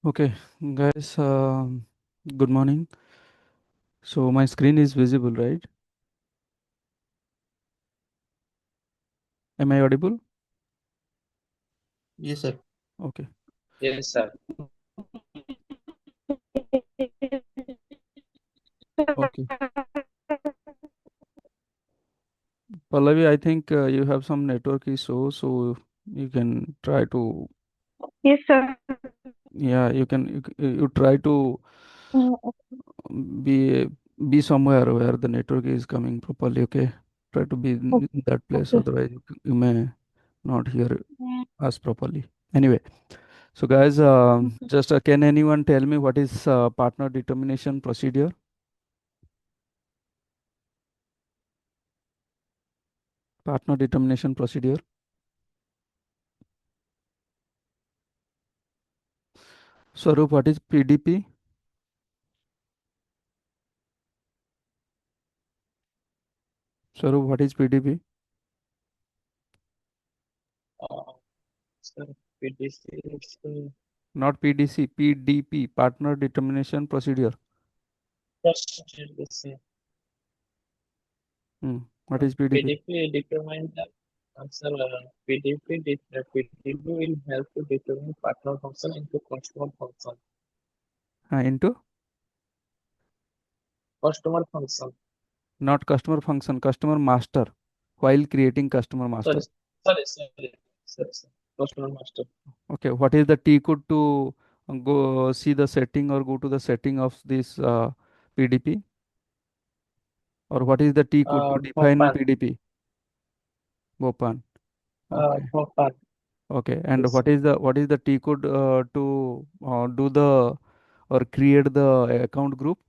Okay, guys, good morning. So my screen is visible, right? Am I audible? Yes, sir. Okay. Yes, sir. Okay. Pallavi, I think you have some network issue, so you can try to, Yes, sir. yeah, you try to be be somewhere where the network is coming properly. Okay, try to be in that place, Okay. otherwise you may not hear us properly. Anyway, so guys, just can anyone tell me what is partner determination procedure? Partner determination procedure. Swaroop, what is PDP? Swaroop, what is PDP? Uh, sir, PDC is Not PDC, PDP, Partner Determination Procedure. procedure. Yes, sir. What is PDP? PDP determine the answer. PDP will help to determine partner function into customer function. Into Customer function. not customer function, customer master while creating customer Sorry, master. sorry. Customer master. Okay, what is the T code to go see the setting or go to the setting of this PDP? Or what is the T code to define Bhopan. PDP? Bopan. Okay. Bhopan. Okay. And Yes. what is the T code to do the or create the account group?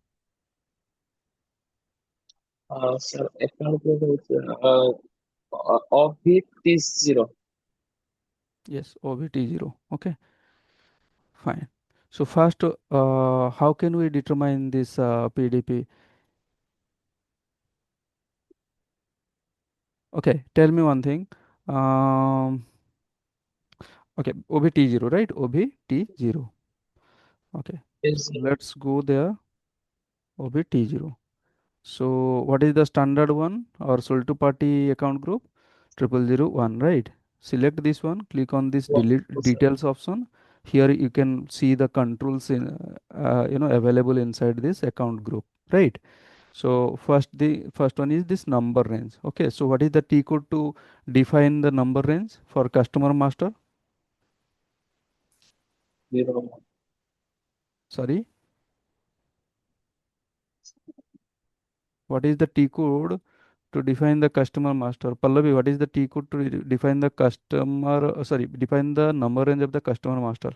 Sir, account group is of it is 0. Yes, OBT0. Okay, fine. So first, how can we determine this PDP? Okay, tell me one thing. Um, okay, OBT0, right? OBT0. Okay, Is so 0. let's go there. OBT0. So what is the standard one or sold to party account group? 0001, right? Select this one, click on this 1. delete Yes, sir. details option. Here you can see the controls in available inside this account group, right? So the first one is this number range. Okay, so what is the T code to define the number range for customer master? 0. Sorry, what is the T code to define the customer master? Pallavi, what is the T code to define the customer? Sorry, define the number range of the customer master.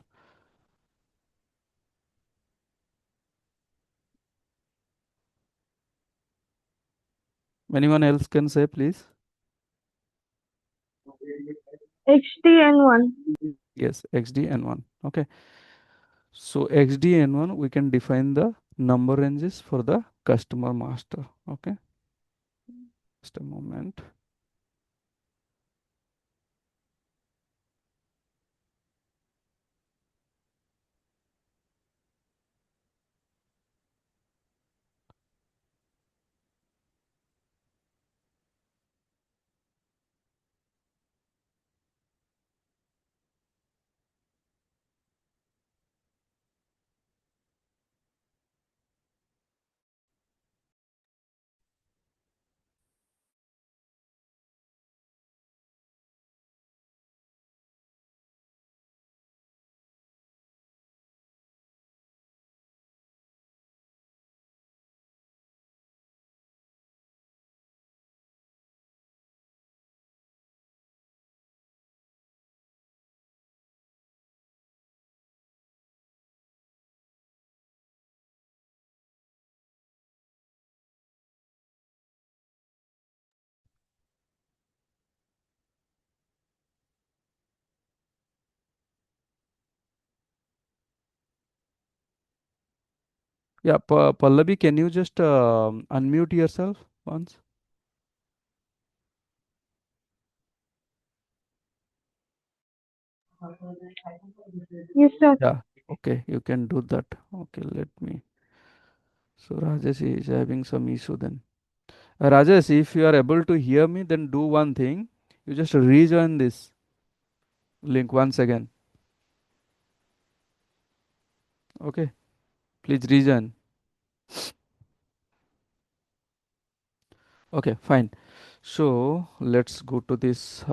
Anyone else can say, please? HDN1. Yes, XDN1. Okay, so XDN1 we can define the number ranges for the customer master. Okay, just a moment. Yeah, Pallavi, can you just unmute yourself once? Yes, sir. Yeah. Okay, you can do that. Okay, let me. So Rajesh is having some issue then. Rajesh, if you are able to hear me, then do one thing. You just rejoin this link once again. Okay, please rejoin. Okay, fine. So let's go to this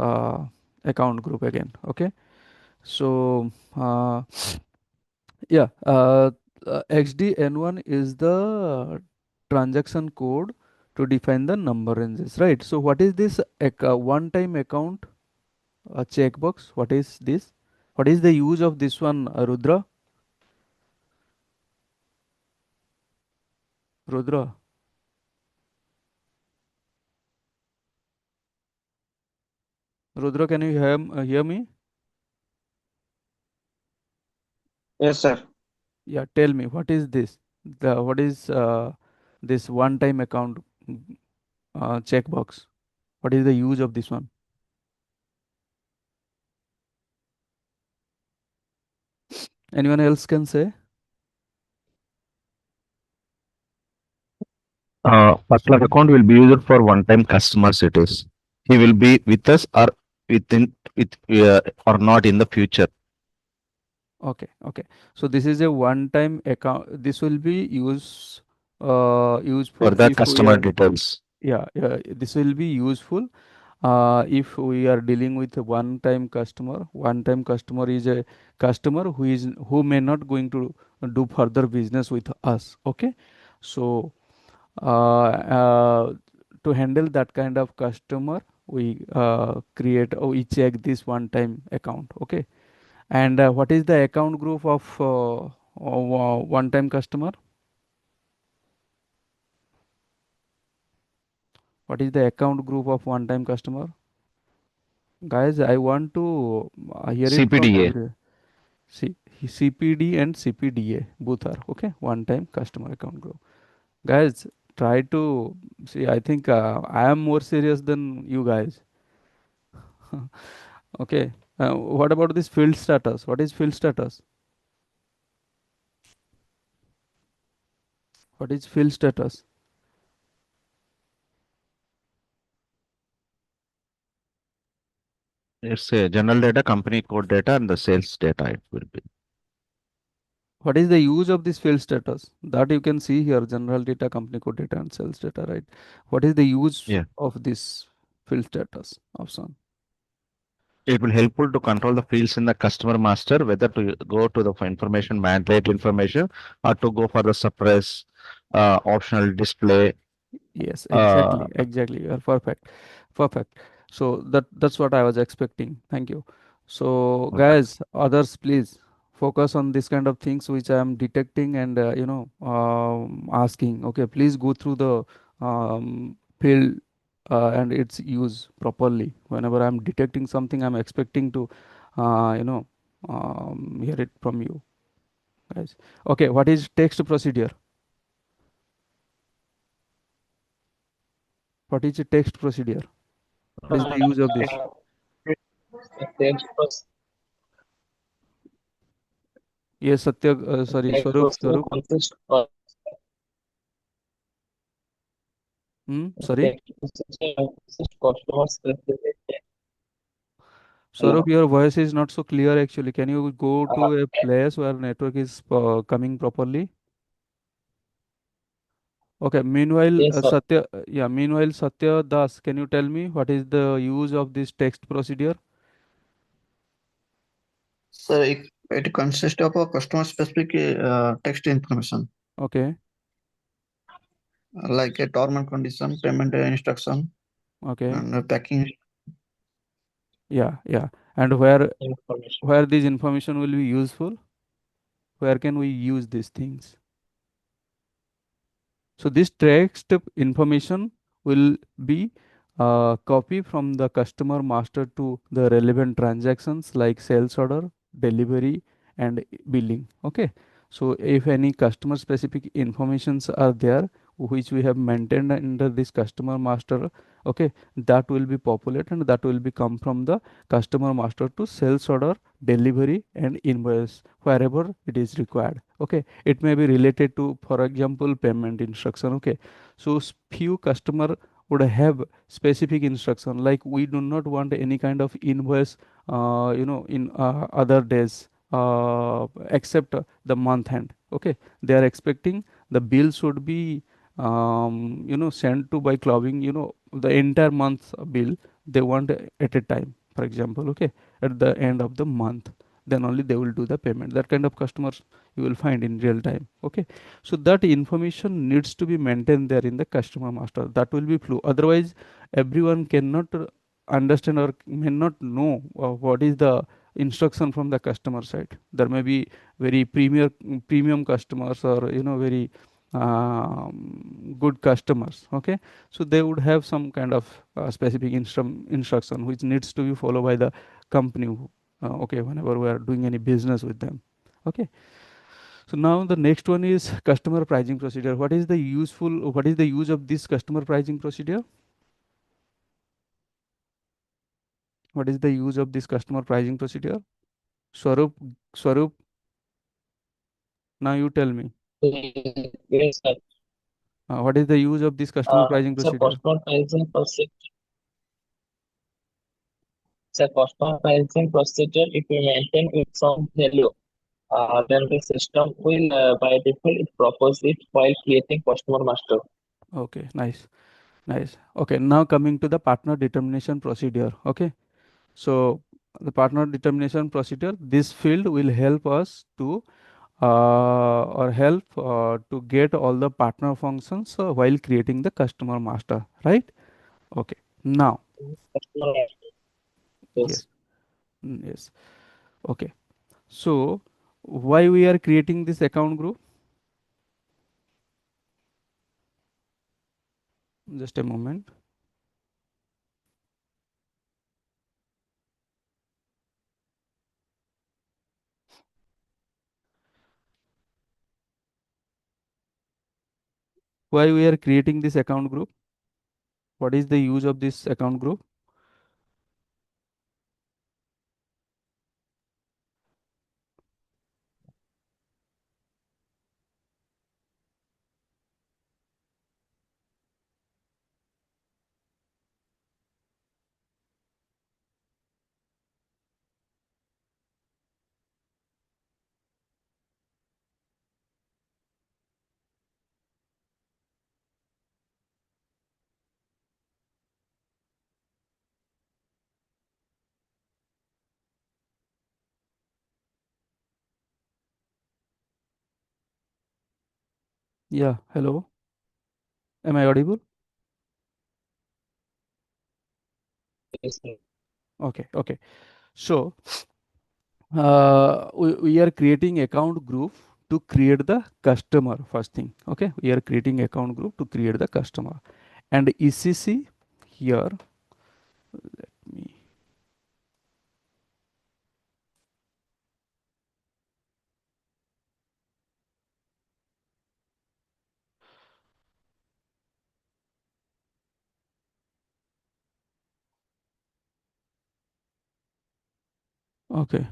account group again. Okay, so yeah, XDN1 is the transaction code to define the number ranges, right? So what is this one-time account checkbox? What is this? What is the use of this one, Rudra? Rudra, Rudra, can you hear me? Yes, sir. Yeah, tell me what is this? The what is this one-time account checkbox? What is the use of this one? Anyone else can say? Particular account will be used for one-time customers. It is. He will be with us or within with or not in the future Okay, okay. So this is a one-time account. This will be for useful the if we customer are, details. yeah, yeah. This will be useful if we are dealing with a one-time customer. One-time customer is a customer who may not going to do further business with us. Okay, so to handle that kind of customer, we check this one-time account. Okay, and what is the account group of one-time customer? What is the account group of one-time customer? Guys, I want to hear it from CPDA. every. C CPD and CPDA both are okay. One-time customer account group. Guys, try to see. I think I am more serious than you guys. Okay. What about this field status? What is field status? What is field status? It's a general data, company code data, and the sales data. It will be. What is the use of this field status? That you can see here, general data, company code data, and sales data, right? What is the use Yeah. of this field status option? It will helpful to control the fields in the customer master, whether to go to the information mandate information or to go for the suppress optional display. Yes, Uh, exactly, exactly. You are perfect, perfect. So that's what I was expecting. Thank you. So okay. guys, others, please focus on this kind of things which I am detecting and asking. Okay, please go through the field and its use properly. Whenever I'm detecting something, I'm expecting to, hear it from you guys. Okay, what is text procedure? What is a text procedure? What is the use of this? Uh, text process, Yes, Satya, sorry, text Swarup, processing Swarup. consists of Sorry, text processing consists customer specific. Swarup, Hello. your voice is not so clear actually. Can you go Uh, to a place where network is coming properly? Okay, meanwhile, yes, sir. meanwhile, Satya Das, can you tell me what is the use of this text procedure? So it consists of a customer specific text information Okay, like a term and condition, payment instruction, okay, and packing. yeah, yeah. And where Information. this information will be useful? Where can we use these things? So this text information will be copy from the customer master to the relevant transactions like sales order, delivery, and billing. Okay. So if any customer specific informations are there, which we have maintained under this customer master, okay, that will be populated and that will be come from the customer master to sales order, delivery and invoice wherever it is required. Okay, it may be related to, for example, payment instruction. Okay, so few customer would have specific instruction like we do not want any kind of invoice in other days except the month end. Okay, they are expecting the bill should be sent to by clocking the entire month bill they want at a time, for example. Okay, at the end of the month, then only they will do the payment. That kind of customers you will find in real time. Okay, so that information needs to be maintained there in the customer master. That will be flow. Otherwise, everyone cannot understand or may not know what is the instruction from the customer side. There may be very premium customers or very good customers. Okay, so they would have some kind of specific instruction which needs to be followed by the company. Okay, whenever we are doing any business with them. Okay, so now the next one is customer pricing procedure. What is the use of this customer pricing procedure? What is the use of this customer pricing procedure? Swarup, now you tell me. Yes, sir. What is the use of this customer pricing So procedure? customer pricing procedure, if we maintain its own value, then the system will by default it propose it while creating customer master. Okay, nice, nice. Okay, now coming to the partner determination procedure. Okay, so the partner determination procedure, this field will help us to or help to get all the partner functions while creating the customer master, right? Okay, now, Customer master. Yes. yes, yes. Okay, so why we are creating this account group? Just a moment. Why we are creating this account group? What is the use of this account group? Yeah, hello. Am I audible? Yes, sir. Okay, okay. So we are creating account group to create the customer first thing. Okay, we are creating account group to create the customer, and ECC here. Let me. Okay,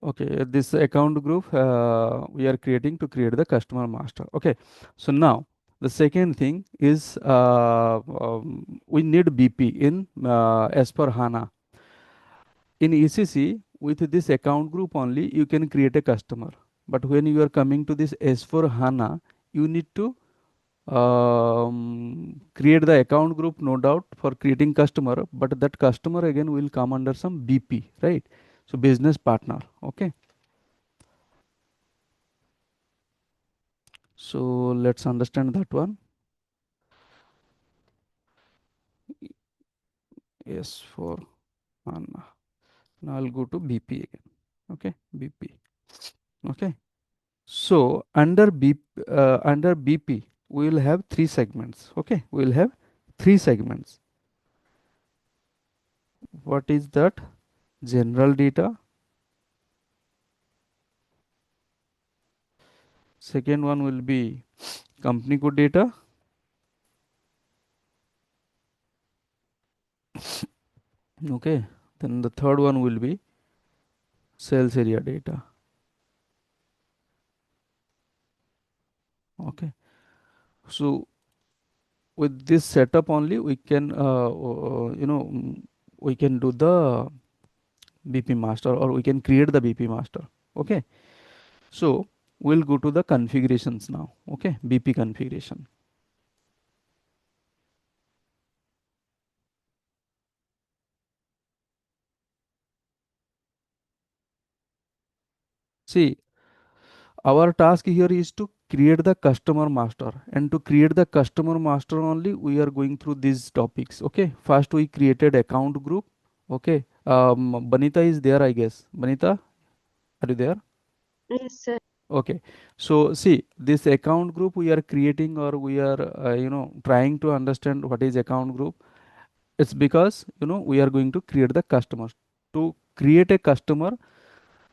okay. This account group we are creating to create the customer master. Okay, so now the second thing is we need BP in as per HANA. In ECC, with this account group only, you can create a customer. But when you are coming to this S4 HANA, you need to create the account group, no doubt, for creating customer. But that customer again will come under some BP, right? So business partner. Okay. So let's understand that one. S4 HANA. Now I'll go to BP again. Okay, BP. Okay. So under BP, we will have three segments. Okay, we will have three segments. What is that? General data. Second one will be company code data. Okay, then the third one will be sales area data. Okay, so with this setup only we can we can do the BP master, or we can create the BP master. Okay, so we'll go to the configurations now. Okay, BP configuration. See, our task here is to create the customer master, and to create the customer master only we are going through these topics. Okay, first we created account group. Okay, Banita is there, I guess. Banita, are you there? Yes, sir. Okay, so see, this account group we are creating, or we are trying to understand what is account group. It's because we are going to create the customers. To create a customer,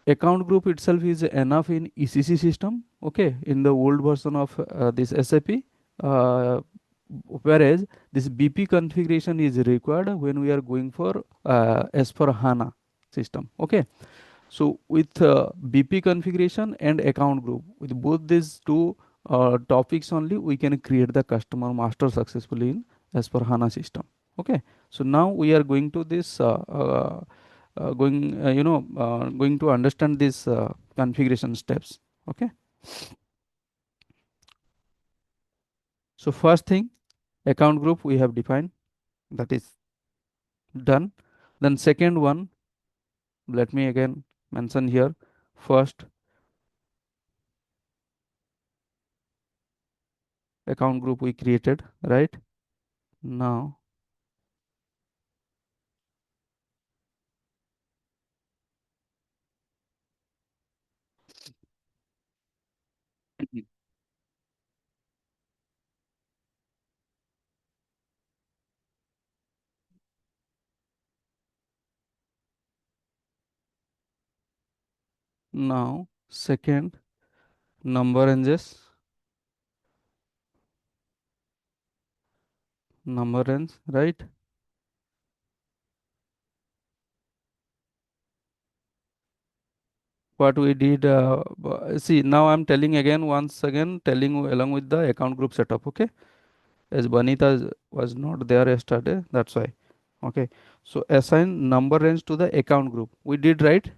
account group itself is enough in ECC system. Okay, in the old version of this SAP, uh, whereas this BP configuration is required when we are going for S/4HANA system. Okay, so with BP configuration and account group, with both these two topics only, we can create the customer master successfully in S/4HANA system. Okay, so now we are going to this going to understand these configuration steps. Okay, so first thing, account group we have defined, that is done. Then second one, let me again mention here. First, account group we created, right? Now now second, number ranges, number range, right? What we did, see, now I'm telling again, once again, telling along with the account group setup. Okay, as Banita was not there yesterday, that's why. Okay, so assign number range to the account group. We did, right?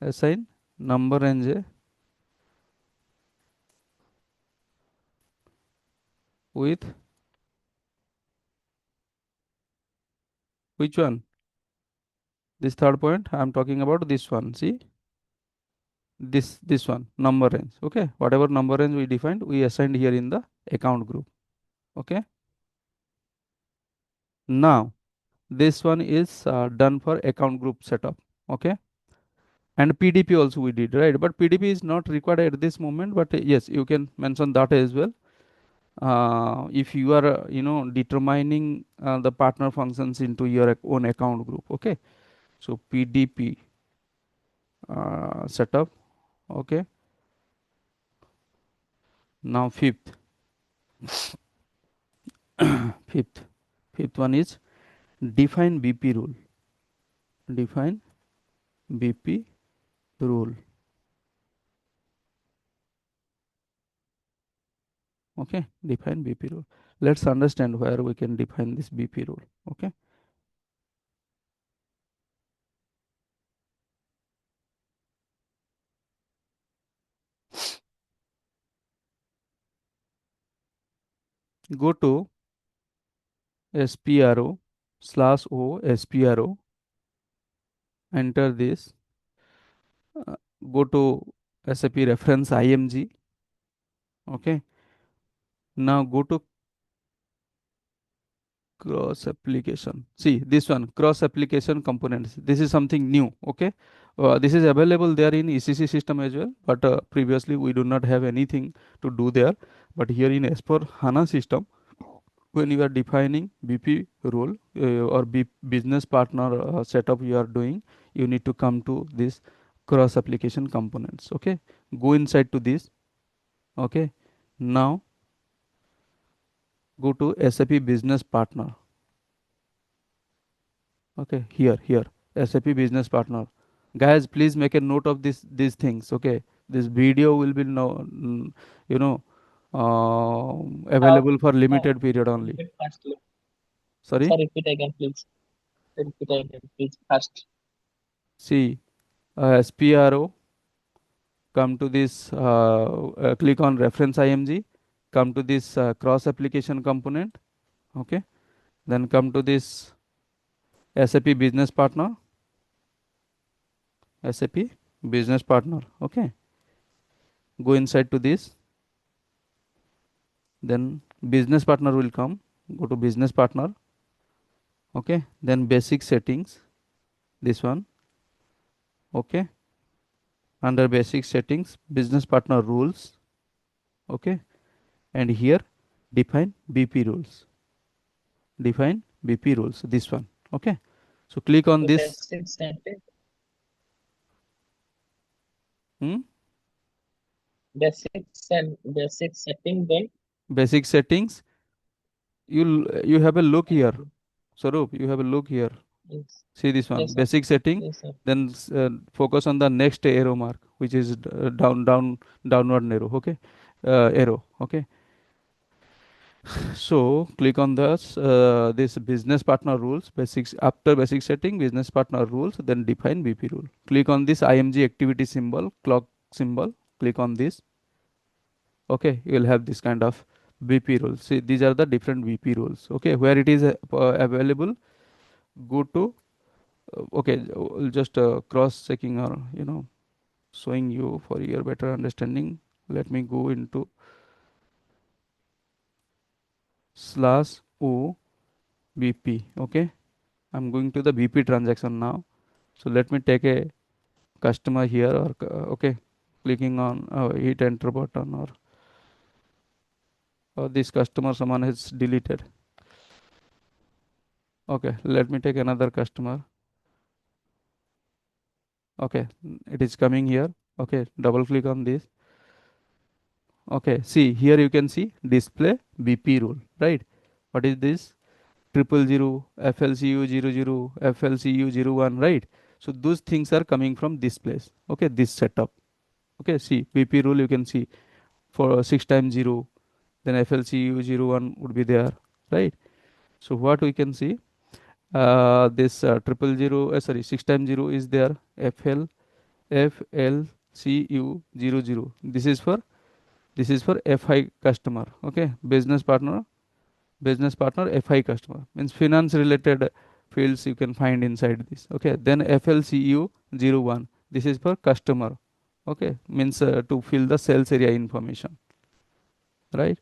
Assign number range with which one? This third point, I'm talking about this one. See, this one, number range. Okay, whatever number range we defined, we assigned here in the account group. Okay, now this one is done for account group setup. Okay, and PDP also we did, right? But PDP is not required at this moment, but yes, you can mention that as well. If you are determining the partner functions into your own account group. Okay, so PDP setup. Okay, now fifth fifth one is define BP rule. Define BP rule. Okay, define BP rule. Let's understand where we can define this BP rule. Okay, go to SPRO /O SPRO, enter this, uh, go to SAP reference IMG. Okay, now go to cross application. See this one, cross application components. This is something new. Okay, This is available there in ECC system as well, but previously we do not have anything to do there. But here in S4 HANA system, when you are defining BP role or business partner setup you are doing, you need to come to this cross application components. Okay, go inside to this. Okay, now go to SAP business partner. Okay, here SAP business partner. Guys, please make a note of these things. Okay, this video will be no, you know, Uh, available for uh, limited period only. Repeat fastly. Sorry. Sir, repeat again, please. Repeat again, please. Fast. See, SPRO, come to this, click on reference IMG, come to this cross application component. Okay, then come to this SAP business partner, SAP business partner. Okay, go inside to this, then business partner will come, go to business partner. Okay, then basic settings, this one. Okay, under basic settings, business partner rules. Okay, and here define BP rules, define BP rules, this one. Okay, so click on So this. basic setting, Hmm? basic setting, then Basic settings, you have a look here, Sarup, you have a look here. yes, See this one, yes, sir. basic setting. Yes, sir. Then focus on the next arrow mark, which is downward arrow. Okay, arrow. Okay, so click on this business partner rules, basics. After basic setting, business partner rules, then define BP rule. Click on this IMG activity symbol, clock symbol. Click on this. Okay, you will have this kind of BP rules. See, these are the different BP rules. Okay, where it is available, go to. Okay, we'll just cross checking or showing you for your better understanding. Let me go into slash o BP. Okay, I'm going to the BP transaction now. So let me take a customer here or okay, clicking on hit enter button or this customer someone has deleted. Okay, let me take another customer. Okay, it is coming here. Okay, double click on this. Okay, see here you can see display BP rule, right? What is this? 000, FLCU 00, FLCU 01, right? So those things are coming from this place. Okay, this setup. Okay, see BP rule you can see for 6 times 0, then FLCU 01 would be there, right? So what we can see, this triple zero, sorry, 6 times 0 is there, FLCU 00. This is for FI customer. Okay, business partner FI customer means finance related fields you can find inside this. Okay, then FLCU 01, this is for customer. Okay, means to fill the sales area information, right?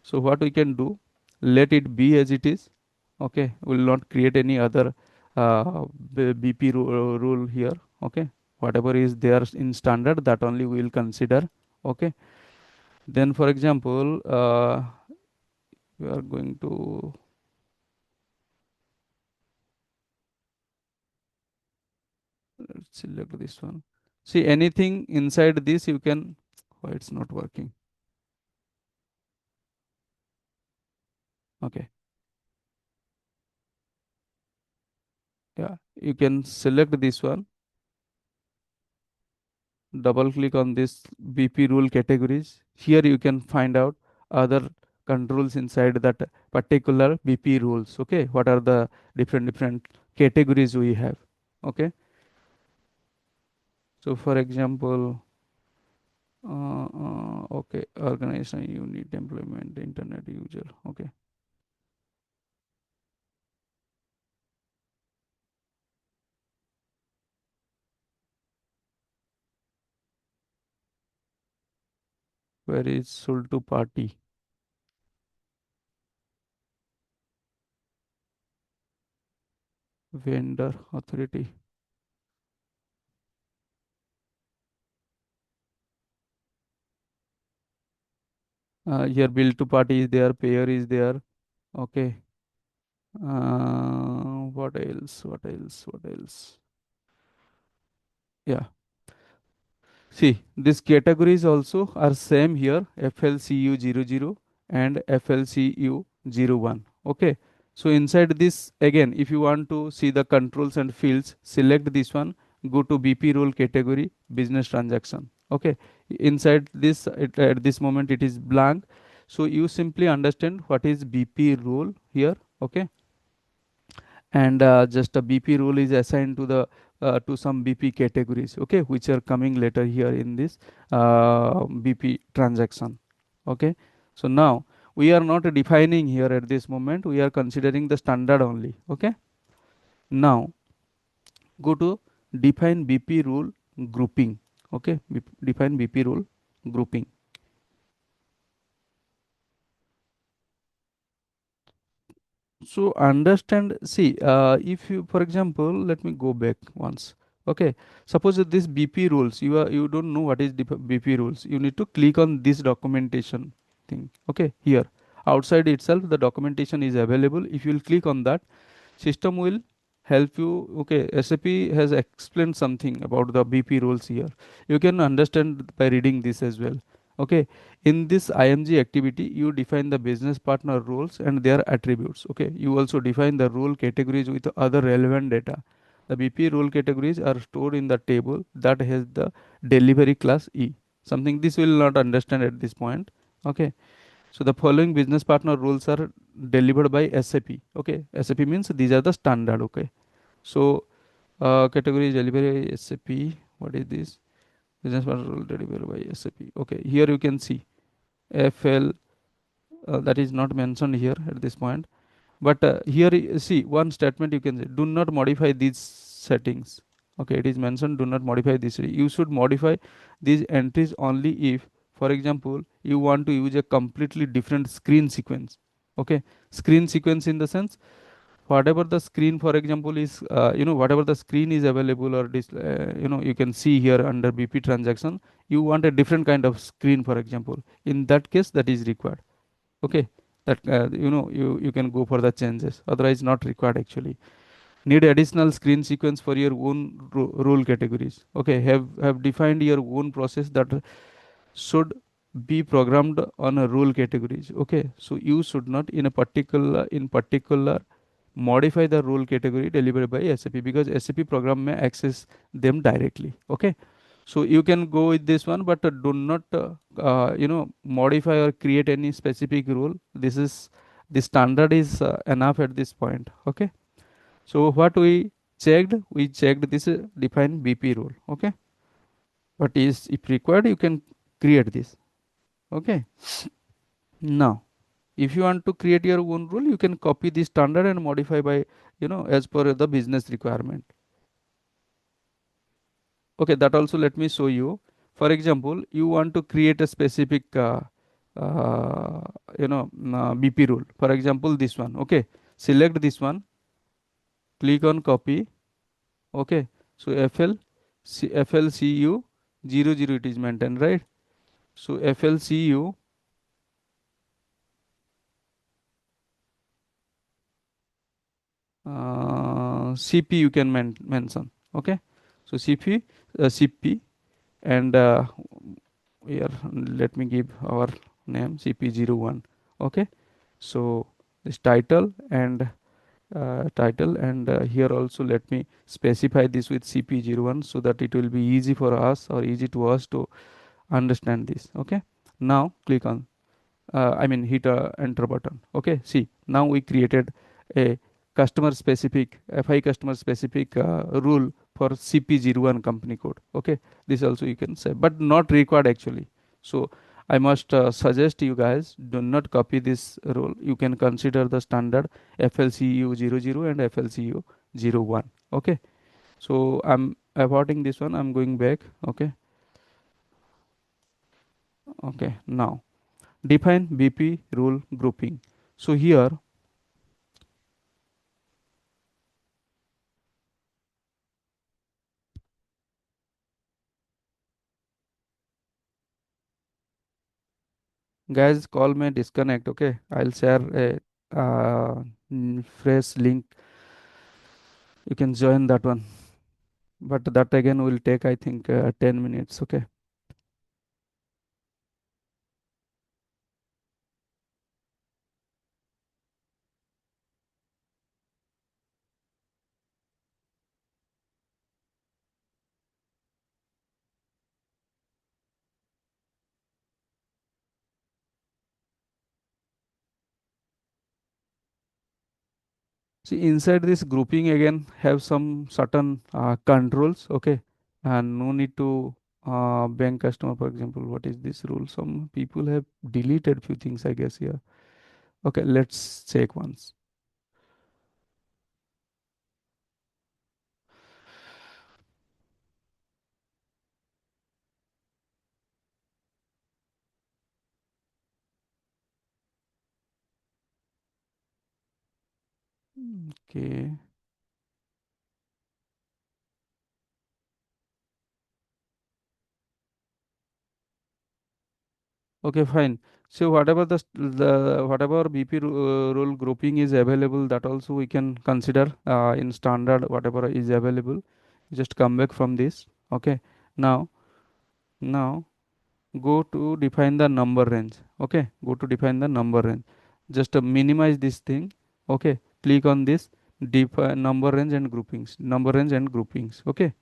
So what we can do, let it be as it is. Okay, we will not create any other BP rule here. Okay, whatever is there in standard, that only we will consider. Okay, then for example, we are going to let's select this one. See, anything inside this you can. Why it's not working? Okay, yeah, you can select this one, double click on this BP rule categories. Here you can find out other controls inside that particular BP rules. Okay, what are the different categories we have? Okay, so for example, okay, organization unit, employment, internet user. Okay, where is sold to party? Vendor authority. Here bill to party is there, payer is there. Okay. What else? What else? What else? Yeah. See, these categories also are same here, FLCU00 and FLCU01. Okay. So inside this, again, if you want to see the controls and fields, select this one, go to BP role category, business transaction. Okay. Inside this, at this moment, it is blank. So you simply understand what is BP role here. Okay, and just a BP rule is assigned to the to some BP categories, okay, which are coming later here in this BP transaction. Okay, so now we are not defining here at this moment, we are considering the standard only. Okay, now go to define BP rule grouping. Okay, define BP rule grouping. So understand, see, if you, for example, let me go back once. Okay, suppose that this BP rules, you don't know what is BP rules. You need to click on this documentation thing. Okay, here outside itself the documentation is available. If you will click on that, system will help you. Okay, SAP has explained something about the BP rules here. You can understand by reading this as well. Okay, in this IMG activity you define the business partner roles and their attributes. Okay, you also define the role categories with other relevant data. The BP role categories are stored in the table that has the delivery class E, something this will not understand at this point. Okay, so the following business partner rules are delivered by SAP. Okay, SAP means these are the standard. Okay, so category is delivered by SAP. What is this? Business partner rule delivered by SAP. Okay, here you can see FL, that is not mentioned here at this point. But here see one statement you can say, do not modify these settings. Okay, it is mentioned do not modify this. You should modify these entries only if, for example, you want to use a completely different screen sequence. Okay, screen sequence in the sense whatever the screen, for example, is whatever the screen is available or you can see here under BP transaction, you want a different kind of screen, for example. In that case, that is required. Okay, that you can go for the changes, otherwise not required actually. Need additional screen sequence for your own role categories. Okay, have defined your own process that should be programmed on a role categories. Okay, so you should not in particular modify the role category delivered by SAP, because SAP program may access them directly. Okay, so you can go with this one, but do not modify or create any specific rule. This is the standard is enough at this point. Okay, so what we checked this define BP rule. Okay, but is if required you can create this. Okay, now if you want to create your own rule, you can copy the standard and modify by as per the business requirement. Okay, that also let me show you. For example, you want to create a specific uh, BP rule. For example, this one. Okay, select this one, click on copy. Okay, so FLCU 00 it is maintained, right? So FLCU CP you can mention. Okay, so CP, and here let me give our name CP01. Okay, so this title, and here also let me specify this with CP01 so that it will be easy for us or easy to us to understand this. Okay, now click on hit a enter button. Okay, see, now we created a customer specific FI customer specific rule for CP01 company code. Okay, this also you can say, but not required actually. So I must suggest you guys do not copy this rule. You can consider the standard FLCU00 and FLCU01. Okay, so I'm avoiding this one, I'm going back. Okay, okay, now define BP rule grouping. So here Guys, call may disconnect. Okay, I'll share a fresh link. You can join that one, but that again will take, I think, 10 minutes. Okay. See, inside this grouping again have some certain controls, okay, and no need to bank customer, for example. What is this rule? Some people have deleted few things, I guess, here. Okay, let's check once. Okay. Okay, fine. So whatever the whatever rule grouping is available, that also we can consider in standard whatever is available. Just come back from this. Okay. Now, now go to define the number range. Okay, go to define the number range. Just minimize this thing. Okay, click on this define number range and groupings. Number range and groupings. Okay.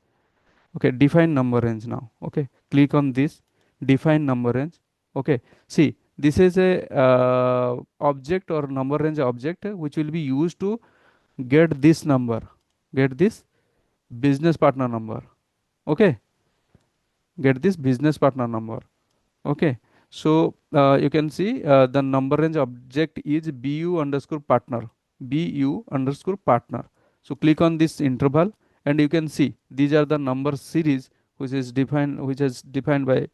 Okay, define number range now. Okay, click on this define number range. Okay, see, this is a object or number range object which will be used to get this number, get this business partner number. Okay, get this business partner number. Okay, so you can see the number range object is bu underscore partner, bu underscore partner. So click on this interval and you can see these are the number series which is defined by